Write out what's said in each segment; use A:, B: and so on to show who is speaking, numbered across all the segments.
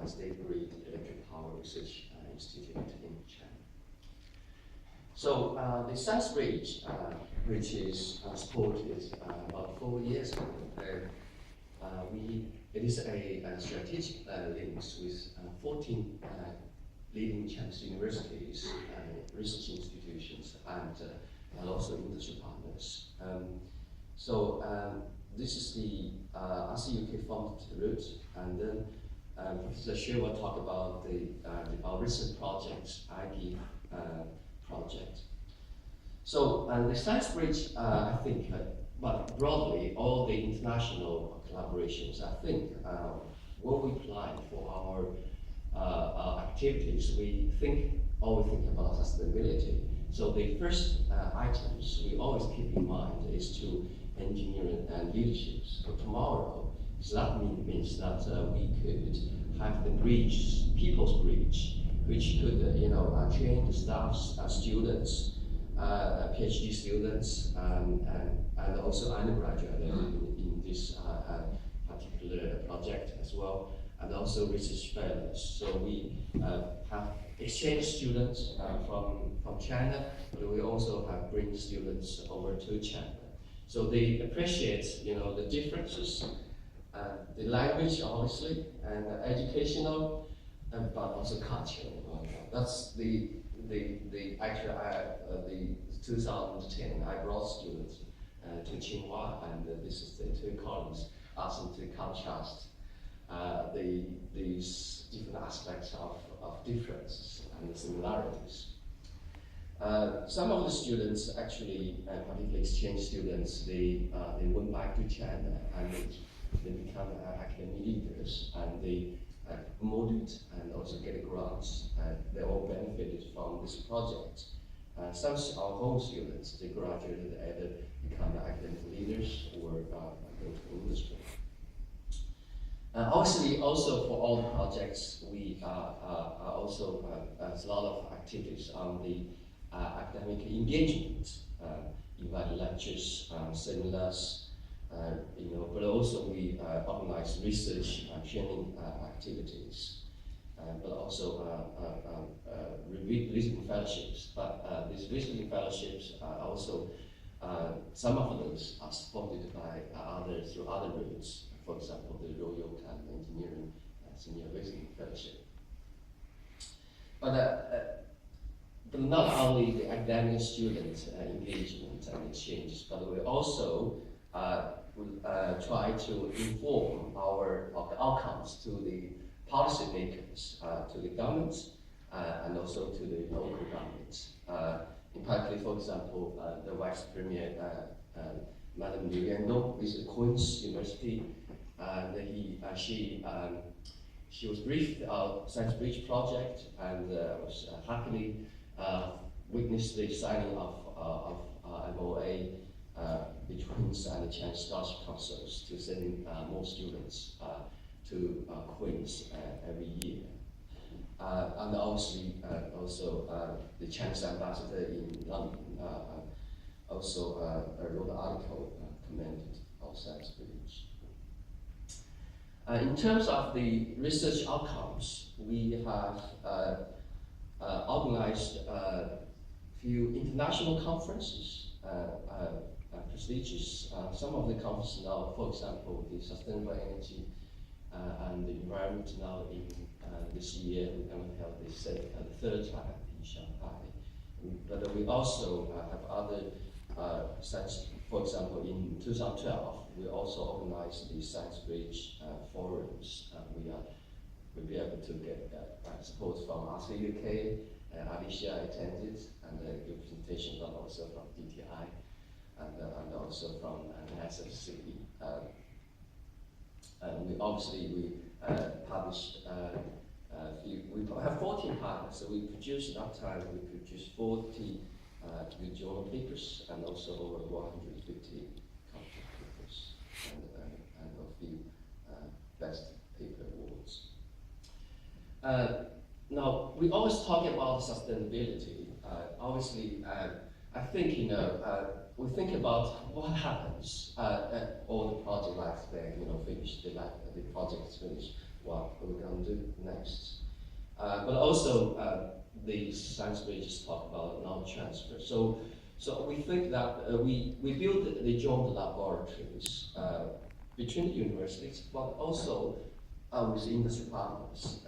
A: State Grid Electric Power Research Institute in China. So the ScienceBridge, which is supported about 4 years ago, it is a strategic links with 14 leading Chinese universities, research institutions, and also industry partners. This is the RC-UK funded route, and then Professor Xue will talk about our recent project, IP project. So the ScienceBridge, I think, but broadly, all the international collaborations, I think, when we plan for our activities, we always think about sustainability. So the first items we always keep in mind is to engineering and leadership for tomorrow. So that means that we could have the bridge, people's bridge, which could train the staffs, students, PhD students, and also undergraduate in this particular project as well, and also research fellows. So we have exchange students from China, but we also have bring students over to China. So they appreciate, the differences, the language, obviously, and educational, but also cultural. That's the 2010. I brought students to Tsinghua, and this is the two colleagues asked them to contrast these different aspects of differences and the similarities. Some of the students actually, particularly exchange students, they went back to China and they become academic leaders, and they promoted and also get grants. They all benefited from this project. Some of our home students, they graduated either become academic leaders or go to industry. Obviously, also for all the projects, we also there's a lot of activities on the academic engagement, invite lectures, seminars, but also we organize research and training activities, but also visiting fellowships. But these visiting fellowships are also, some of those are supported by through other routes. For example, the Royal Engineering Senior Visiting Fellowship. But not only the academic student engagement and exchanges, but we also try to inform of the outcomes to the policymakers, to the governments, and also to the local governments. In particular, for example, the Vice Premier, Madam Liu Yandong, is the Queen's University, and she was briefed our ScienceBridge project, and was happily witnessed the signing of MOA between and the Chinese Scholarship Councils to send more students to Queen's every year. And obviously, also the Chinese ambassador in London also wrote an article commended our ScienceBridge. In terms of the research outcomes, we have organized a few international conferences, prestigious. Some of the conferences now, for example, the Sustainable Energy and the Environment now in this year, we're going to have the third time in Shanghai. But we also have other such, for example, in 2012, we also organized the ScienceBridge forums. We'll be able to get support from RC-UK, Alicia attended, and the representation but also from DTI, and also from SFC. And we published we have 14 partners, so we produced that time, we produced 40 good journal papers and also over 150 conference papers and a few best paper awards. Now, we always talk about sustainability. Obviously, I think, we think about what happens all the project lifespan, finished, the project is finished, what are we going to do contexts. But also, the science bridges talk about knowledge transfer. So we think that we build the joint laboratories between the universities, but also with industry partners.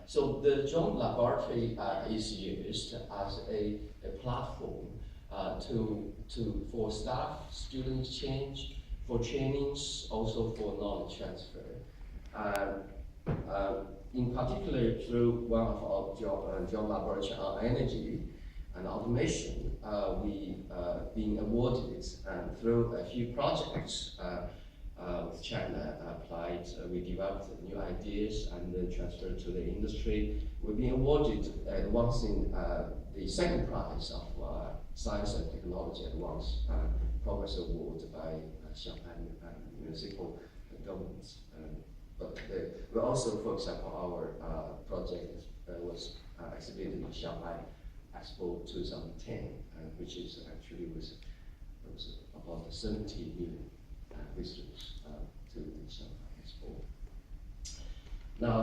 A: So the joint laboratory is used as a platform for staff, student exchange, for trainings, also for knowledge transfer. In particular, through one of our joint laboratory on energy and automation, we been awarded through a few projects with China applied. We developed new ideas and then transferred to the industry. We've been awarded once in the second prize of Science and Technology Advance Progress Award by Shanghai Municipal Government. But we also, for example, our project was exhibited in Shanghai Expo 2010, which is actually was about 70 million visitors to the Shanghai Expo. Now,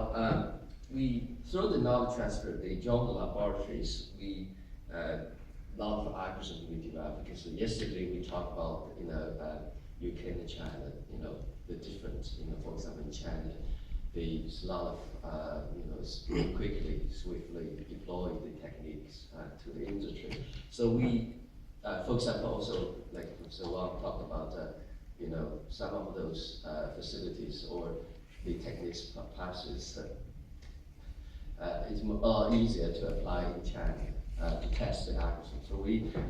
A: through the knowledge transfer, the joint laboratories, lot of algorithms we developed, because yesterday we talked about UK and China, the difference, for example, in China, there's a lot of, quickly, swiftly deploy the techniques to the industry. So we, for example, also, like Professor Wang talked about, some of those facilities or the techniques classes, it's easier to apply in China to test the algorithms. So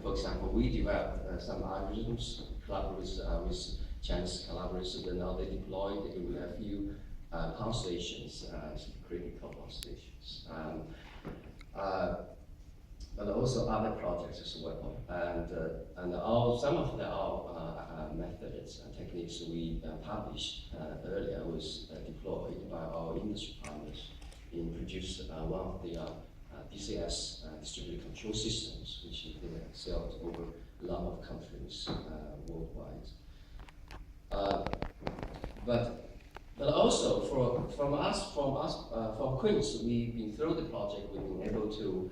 A: for example, we developed some algorithms, collaborate with Chinese collaborators, and now they deployed in a few power stations, critical power stations. But also other projects as well. And some of our methods and techniques we published earlier was deployed by our industry partners in produce one of the DCS distributed control systems, which they sell over a lot of countries worldwide. But also from Queen's, we've been through the project. We've been able to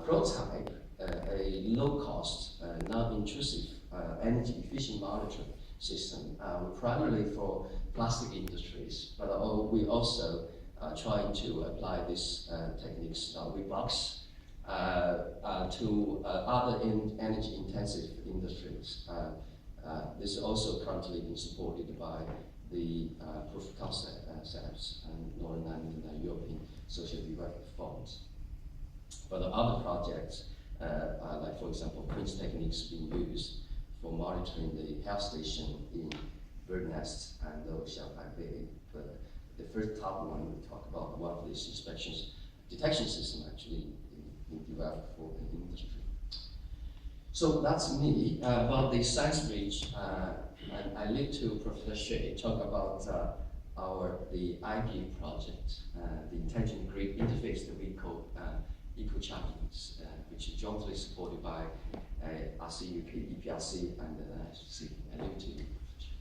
A: prototype a low-cost, non-intrusive, energy-efficient monitoring system, primarily for plastic industries. But we also trying to apply these techniques with box to other energy-intensive industries. This is also currently being supported by the proof of concept setups and Northern and European Social Development Funds. But the other projects, like for example, Queen's techniques being used for monitoring the health station in Bird Nest and Shanghai Bay. But the first top one we talked about, one of these inspections detection system actually being developed for the industry. So that's me about the science bridge, and I leave to Professor Xie talk about the IGIV project, the intelligent grid interface that we call EcoChampions, which is jointly supported by RCUP, EPRC, and NIHC. I leave to you, Professor Xie.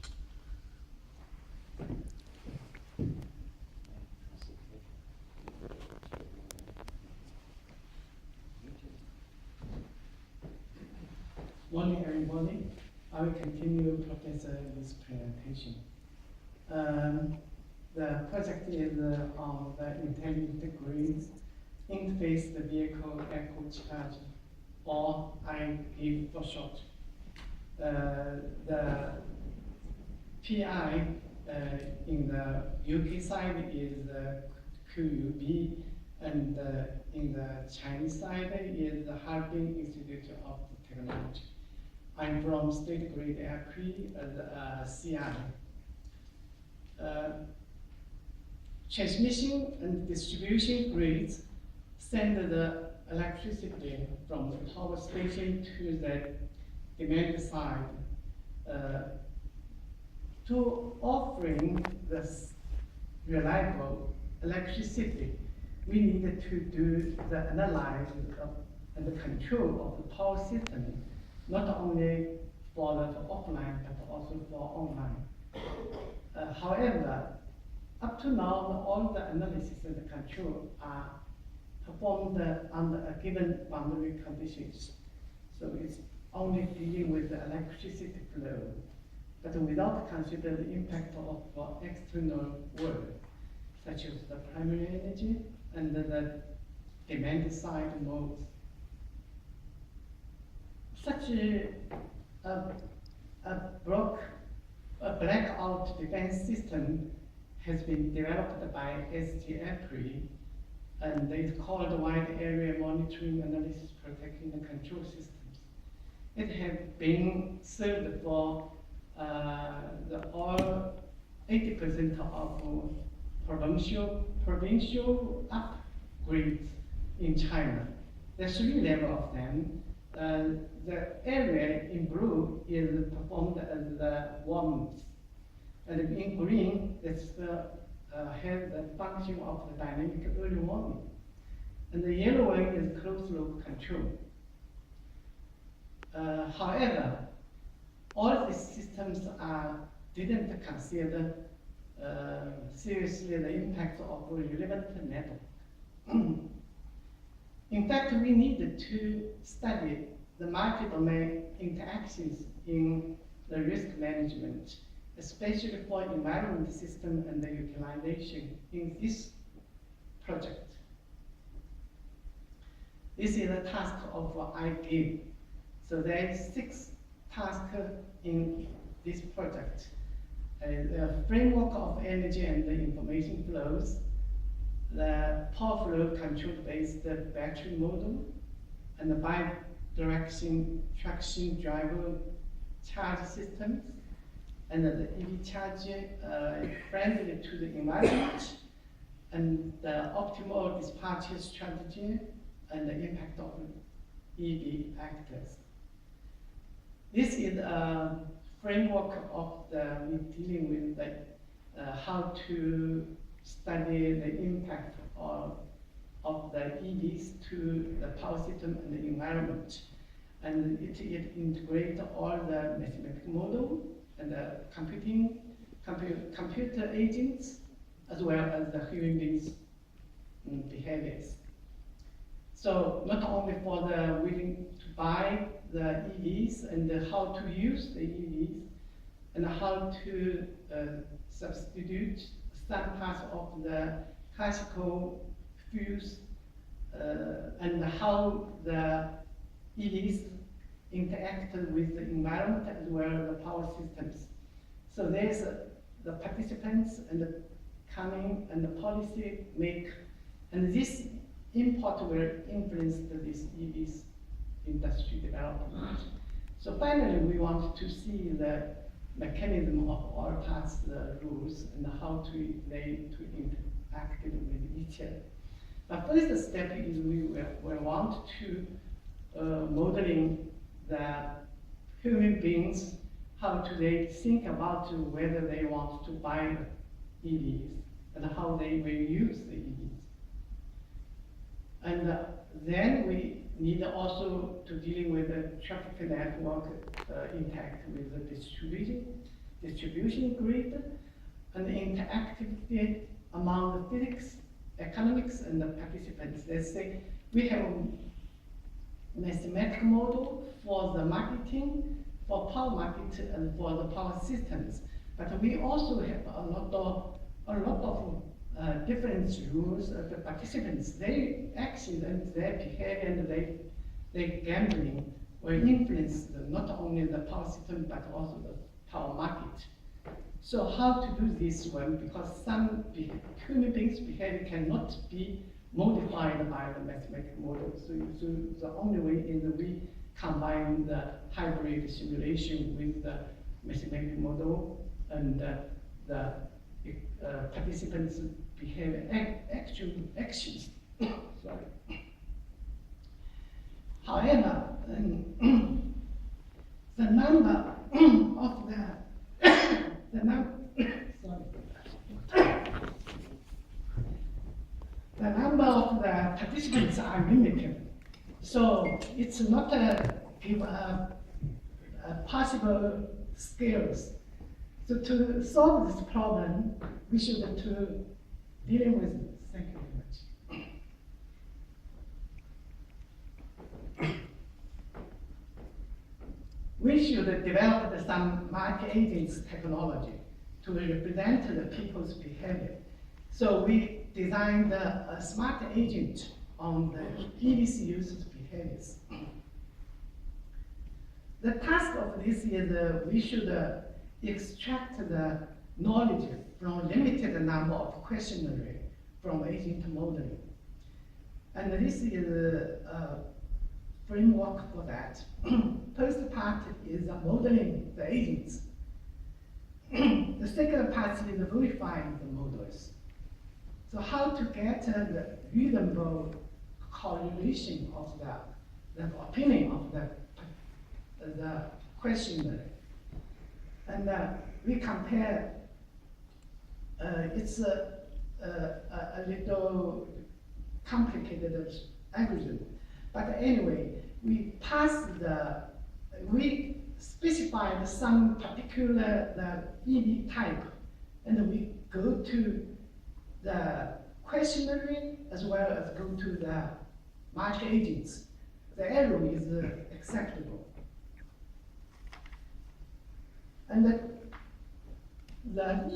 B: Morning, everybody. I will continue Professor's presentation. The project is on the intelligent grid interface the vehicle echo charge, or IGIV for short. The PI in the UK side is QUB, and in the Chinese side is the Harbin Institute of Technology. I'm from State Grid Equi as CI. Transmission and distribution grids send the electricity from the power station to the demand side. To offering this reliable electricity, we need to do the analysis and the control of the power system, not only for the offline, but also for online. However, up to now, all the analysis and the control are performed under a given boundary conditions. So it's only dealing with the electricity flow, but without consider the impact of external world, such as the primary energy and the demand side modes. Such a blackout defense system has been developed by ST-APRI, and it's called Wide Area Monitoring, Analysis, Protecting, and Control Systems. It has been served for all 80% of provincial upgrades in China. There's 3 levels of them. The area in blue is performed as the warmth, and in green has the function of the dynamic early warning, and the yellow one is closed loop control. However, all these systems didn't consider seriously the impact of relevant network. In fact, we needed to study the multi-domain interactions in the risk management, especially for environment system and the utilization in this project. This is a task of IGIVE. So there are 6 tasks in this project. The framework of energy and the information flows, the power flow control-based battery model, and the bi-direction traction driver charge systems, and the EV charge friendly to the environment, and the optimal dispatch strategy, and the impact of EV actors. This is a framework of we're dealing with how to study the impact of the EVs to the power system and the environment. And it integrates all the mathematical model and the computer agents, as well as the human beings' behaviors. So not only for the willing to buy the EVs and how to use the EVs, and how to substitute some parts of the classical fuels, and how the EVs interact with the environment as well as the power systems. So there's the participants and the coming and the policy make, and this import will influence this EVs industry development. So finally, we want to see the mechanism of all parts, the rules, and how they interact with each other. The first step is we will want to modeling the human beings, how do they think about whether they want to buy EVs and how they will use the EVs. And then we need also to dealing with the traffic network interact with the distribution grid, and the interactivity among the physics, economics, and the participants. Let's say we have a mathematical model for the marketing, for power market, and for the power systems. But we also have a lot of different rules of the participants. Their actions and their behavior and their gambling will influence not only the power system but also the power market. So how to do this one? Because some human beings' behavior cannot be modified by the mathematical model. So the only way is we combine the hybrid simulation with the mathematical model and the participants' behavior, actions. Sorry. However, the number of the number of the participants are limited, so it's not give a possible scales. So to solve this problem, we should to dealing with, thank you very much. We should develop some market agents technology to represent the people's behavior. So we designed a smart agent on the EDC users' behaviors. The task of this is we should extract the knowledge from a limited number of questionnaires from agent modeling. And this is a framework for that. First part is modeling the agents. The second part is verifying the models. So how to get the reasonable correlation of the opinion of the questionnaire. And we compare, it's a little complicated algorithm. But anyway, we specified some particular EV type, and we go to the questionnaire as well as go to the market agents. The error is acceptable. And the EV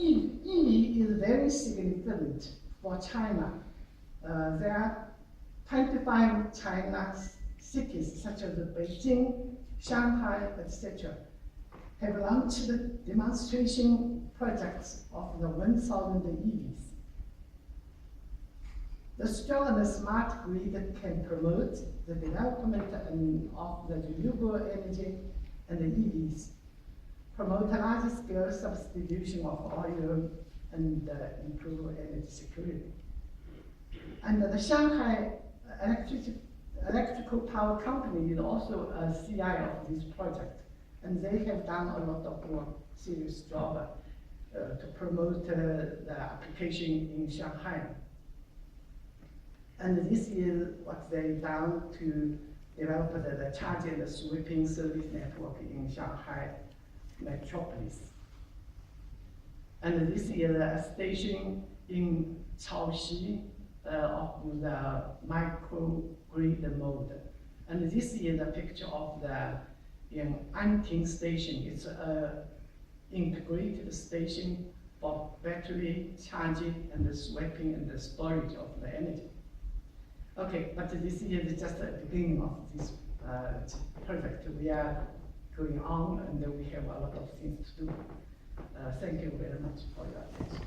B: is very significant for China. There are 25 China cities such as Beijing, Shanghai, etc. have launched demonstration projects of the 1,000 EVs. The strong and smart grid can promote the development of the renewable energy and the EVs, promote large-scale substitution of oil, and improve energy security. And the Shanghai Electrical Power Company is also a CI of this project, and they have done a lot of work, serious job to promote the application in Shanghai. And this is what they've done to develop the charging and sweeping service network in Shanghai metropolis. And this is a station in Chaoxi of the microgrid mode. And this is a picture of the Anting station. It's an integrated station for battery charging and the swapping and the storage of the energy. Okay, but this is just the beginning of this project. We are going on, and we have a lot of things to do. Thank you very much for your attention.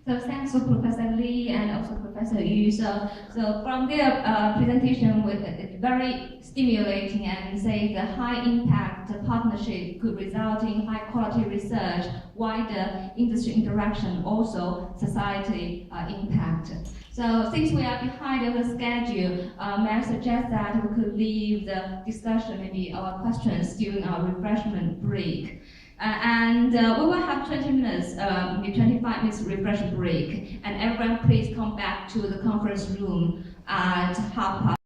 C: So thanks to Professor Lee and also Professor Yu. So from their presentation, with very stimulating and say the high impact partnership could result in high quality research, wider industry interaction, also society impact. So since we are behind the schedule, may I suggest that we could leave the discussion, maybe our questions during our refreshment break. And we will have 20 minutes, maybe 25 minutes refreshment break. And everyone please come back to the conference room at 12:30.